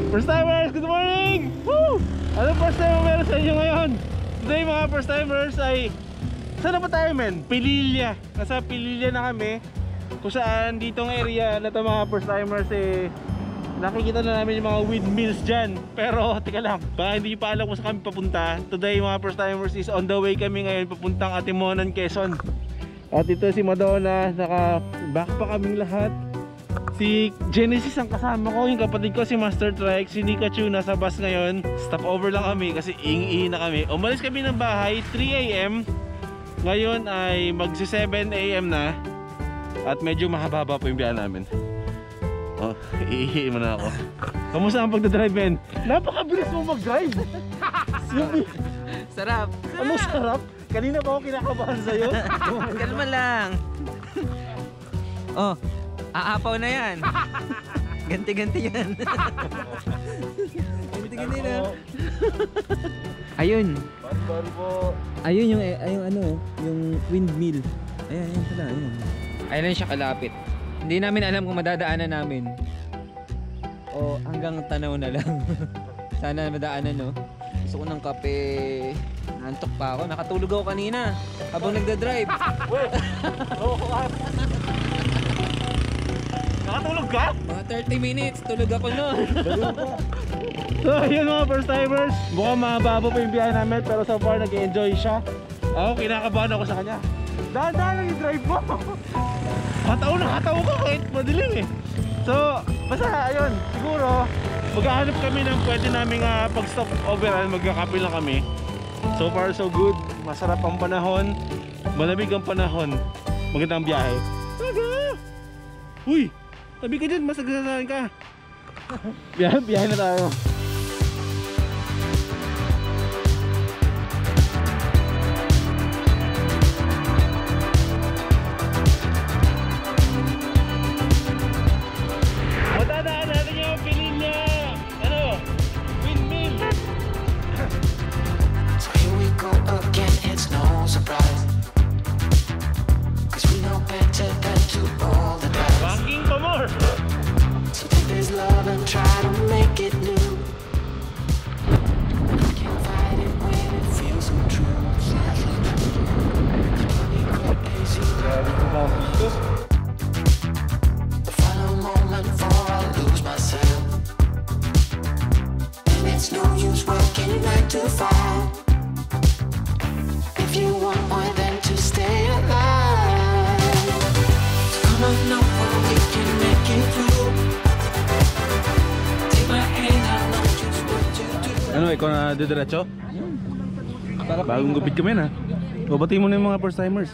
First timers, good morning! Woo! Ano first time meron sa inyo ngayon? Today mga first timers ay saan na ba tayo men? Pililya. Nasa Pililya na kami. Kung saan ditong area na to mga first timers eh nakikita na namin yung mga windmills dyan. Pero teka lang, baka hindi pa alam kung saan kami papunta. Today mga first timers is on the way kami ngayon papuntang Atimonan, Quezon. At ito si Madonna, naka-back pa kaming lahat. Si Genesis ang kasama ko, yung kapatid ko si Master Trike, si Nikachu nasa bus ngayon. Stop over lang kami kasi ing-ing na kami. Umalis kami ng bahay 3 AM. Ngayon ay magsi 7 AM na. At medyo mahaba po yung biyahe namin. Oh, iihi mo na ako. Kamusta ang pagdadrive, Ben? Napakabilis mo mag-drive. Sarap. Anong sarap? Kanina pa ako kinakabahan sa'yo. Kalma lang. Oh, aapaw na yan. Ganti-ganti yan. Ganti-ganti na. Ayun. Baru-baru po. Ayun yung ano, yung windmill. Ayan pala, ayun. Ayun lang siya kalapit. Hindi namin alam kung madadaanan namin o hanggang tanaw na lang. Sana madaanan, no? Gusto ko ng kape. Nantok pa ako. Nakatulog ako kanina habang nagda-drive. Nakatulog ka? Mga 30 minutes, tulog ako nun. So ayun mga first timers, mukhang mababa pa yung biyahe namin pero so far nag-enjoy siya. Ako kinakabahan ako sa kanya. Dahan-dahan lang yung drive mo. Hataw na hataw ko kahit madilim eh. So basta ayun, siguro maghahanap kami ng pwede naming pag-stop overall, magkakape lang kami. So far so good, masarap ang panahon, malamig ang panahon, magandang biyahe. Uy, tabi ka dyan, masagsasahan ka. Biyahe na tayo. Matadaan natin yung Pililya, windmill. So here we go again, it's no surprise, 'cause we know better than to roll the dice. Banking pa more. So take this love and try to make it new. Can't fight it when it feels so true. The final moment before I lose myself, and it's no use working 9 to 5 if you want more than to stay alive. So come on over, we can make it through. Take my hand, I know just what to do. Ano, ikaw na didiretso? Bagong gupit kami na. Babati mo na yung mga first timers.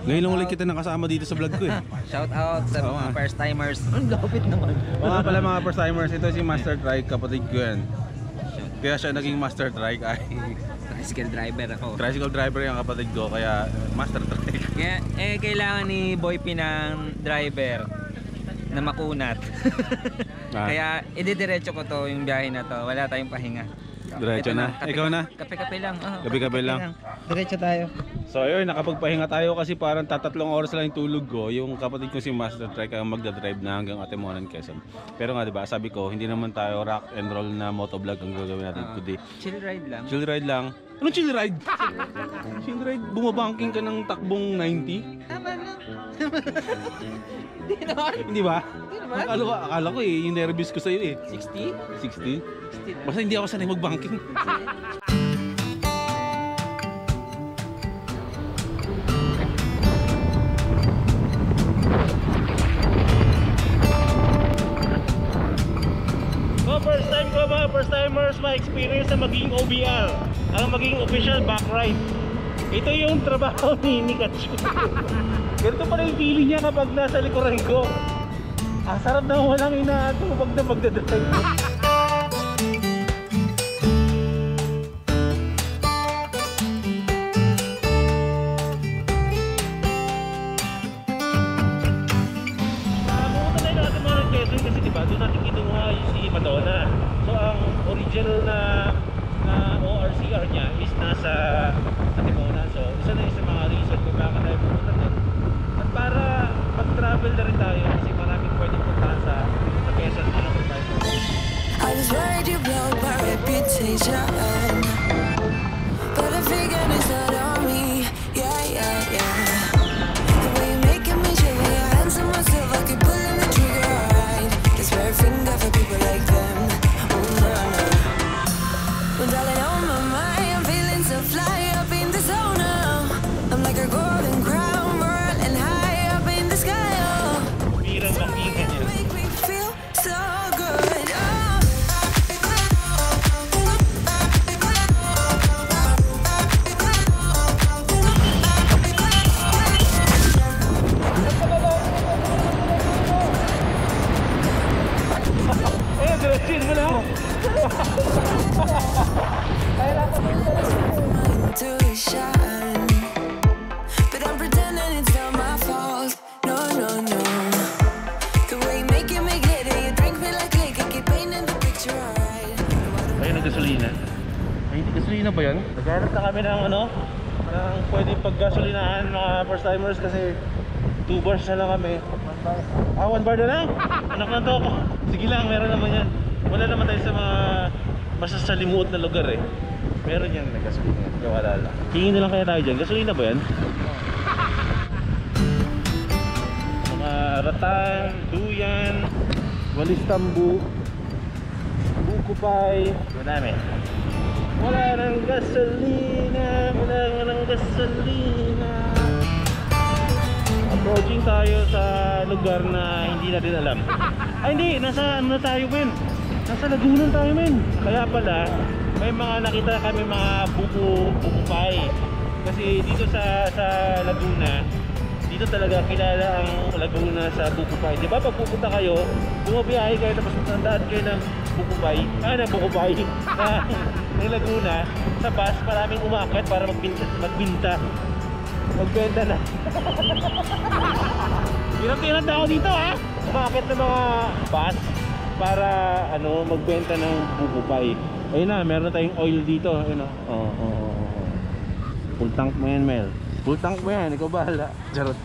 Ngayon lang ulit kita nakasama dito sa vlog ko eh. Shout out sa mga first timers. Ang lapit naman. Mga pala mga first timers, ito si Master Trike, kapatid ko yan. Kaya siya naging Master Trike ay Tricycle driver ako. tricycle driver yung kapatid ko, kaya Master Trike. Kaya kailangan ni Boy P ng driver na makunat. Kaya ididiretso ko to yung biyahe na to. Wala tayong pahinga. Diretso Ito na. Ikaw na? Kape-kape lang. Kape-kape lang. Diretso tayo. So ayun, nakapagpahinga tayo kasi parang 3 oras lang yung tulog ko. Yung kapatid ko si Master Trike ang magdadrive na hanggang Atimonan, Quezon. Pero nga diba, sabi ko, hindi naman tayo rock and roll na motovlog ang gagawin natin today. Chill ride lang. Chill ride lang. Anong chill ride? Chill ride? Bumabangking ka ng takbong 90? Tama lang. Hindi naman. Hindi ba? Hindi naman. Akala ko eh, yung nervous ko sa'yo eh. 60? 60? 60 Basta hindi ako sanay mag-banking. First time ko mga first timers ma-experience na maging OBR, ang maging official back ride. Ito yung trabaho ni Nikachu. Ganito pala yung feeling niya kapag nasa likuran ko. Ang sarap na walang inaato pag na magdadrive. Doon natin kinuha yung si Madonna. So ang original na ORCR niya is nasa Atimonan. So isa na yung sa mga reason kung bakit tayo pumunta doon. At para gasolina ba yan? Naghanap na kami ng ano, ng pwede paggasolinahan mga first timers kasi 2 bars na lang kami. 1 bar na lang? Anak na to ako. Sige lang, meron naman yan. Wala naman tayo sa mga masasalimuot na lugar eh. Meron yan na gasolina. Yung wala lang. Hingin na lang kaya tayo dyan. Gasolina ba yan? Mga ratan, duyan, walis tambu, buko pie. Madami. Wala nang gasolina. Wala nang gasolina. Approaching tayo sa lugar na hindi natin alam. Ay hindi, nasa ano na tayo men? Nasa Laguna tayo men. Kaya pala may mga nakita kami mga buko pie. Kasi dito sa Laguna, dito talaga kilala ang Laguna sa buko pie. Di ba pag pupunta kayo, bumabiyahe kayo tapos tandaan kayo ng buko pie. Ng buko pie ng Laguna. Sa bus, maraming umakyat para magbenta na. Hirap-hirap na ako dito ha. Umakyat na mga bus para ano magbenta ng buko pie. Ayun na, meron na tayong oil dito. Ayun na. Full tank mo yan, Mel. Full tank mo yan, ikaw bahala. Charot.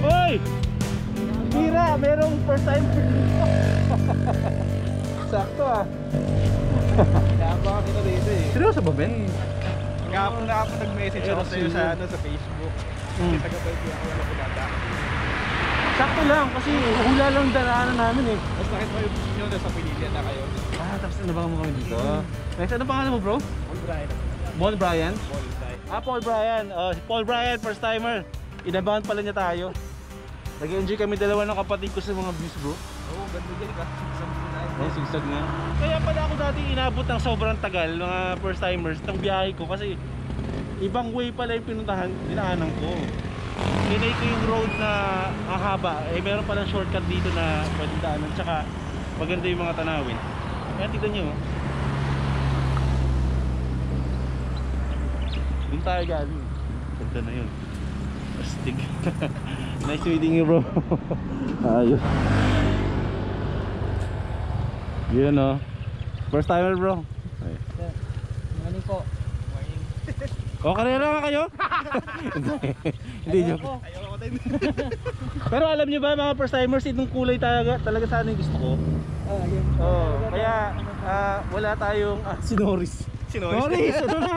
Hoy! Mira, merong first time dito. Sakto ah. Kaya kita dito eh. Seryoso ba, Ben? Kahapon nag-message ako sa'yo sa Facebook. Kasi taga-bike ako wala pinata. Sakto lang kasi hula lang daraanan namin eh. Tapos nakita ko yung nyo sa Pinilya na kayo. Tapos nabangan mo kami dito. Next, ano pangalan mo bro? Paul Brian. Paul Brian? Paul Brian. Paul Brian. Si Paul Brian, first timer. Inabangan pala niya tayo. Nag-enjoy kami dalawa ng kapatid ko sa mga views bro. Oo, ganda dyan ka. Sigsag nga. Kaya pala ako dati inabot ng sobrang tagal mga first timers ng biyahe ko kasi ibang way pala yung pinuntahan, dinaanan ko. Hinay ko yung road na haba, meron palang shortcut dito na pwedeng daanan, tsaka maganda yung mga tanawin. Kaya tignan nyo. Doon tayo galing. Ganda na yun. Astig. Nice meeting you bro. Ayos. Yun o. First timer bro. Morning po. O, karera nga kayo? Hindi joke. Ayaw ko tayo. Pero alam nyo ba mga first timers, itong kulay talaga sana yung gusto ko. Yun. Kaya wala tayong si Norris. Norris! Ano na?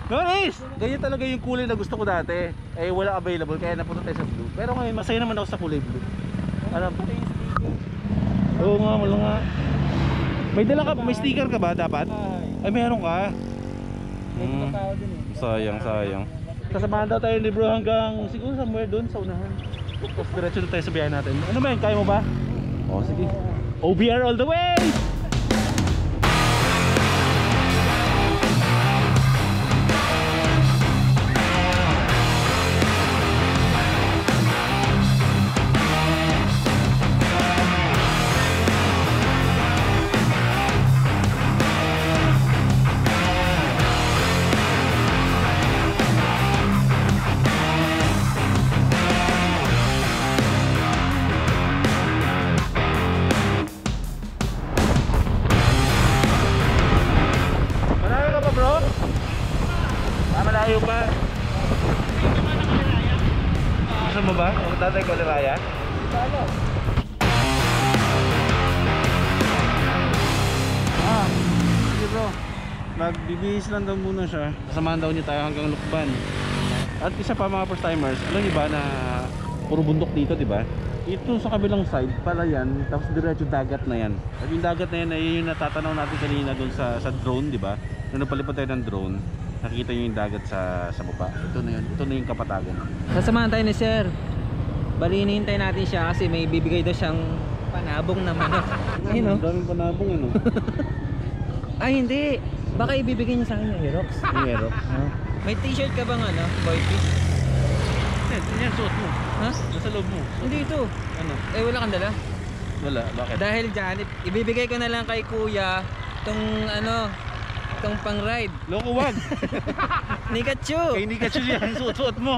Norris! Ganyan talaga yung kulay na gusto ko dati. Eh wala available kaya napunta tayo sa blue. Pero ngayon masaya naman ako sa kulay blue. Alam mo? Oo nga, wala nga. May sticker ka ba dapat? Ay meron ka. Sayang. Kasamahan daw tayo ni bro hanggang siguro somewhere doon sa unahan. Tapos diretso na tayo sa biyahe natin. Ano ba yun? Kaya mo ba? Oo, sige. OBR all the way! Malayo pa. Gusto mo ba? Pumunta tayo kay Raya? Sige bro. Magbibihis lang daw muna siya. Kasamahan daw niya tayo hanggang Lukban. At isa pa mga first timers, alam niyo ba na puro bundok dito, di ba? Ito sa kabilang side pala yan, tapos diretso dagat na yan. At yung dagat na yan ay yung natatanaw natin kanina doon sa drone, di ba? Nung napalipad tayo ng drone, nakikita nyo yung dagat sa baba. Ito na yun, ito na yung Kapatagan. Sasamahan tayo ni sir. Bali hinihintay natin siya kasi may bibigay daw siyang panabong na manok. Ayun o. Daming panabong ano. Ay hindi. Baka ibibigay niya sa akin yung Aerox. Yung Aerox. May t-shirt ka bang ano? Boy piece? Yan, suot mo. Ha? Nasa loob mo. Hindi ito. Ano? Eh wala kang dala? Wala, bakit? Dahil dyan, ibibigay ko na lang kay kuya itong ano, itong pang ride. Loko wag. Nikachu! Kaya hindi ka yan, suot-suot mo.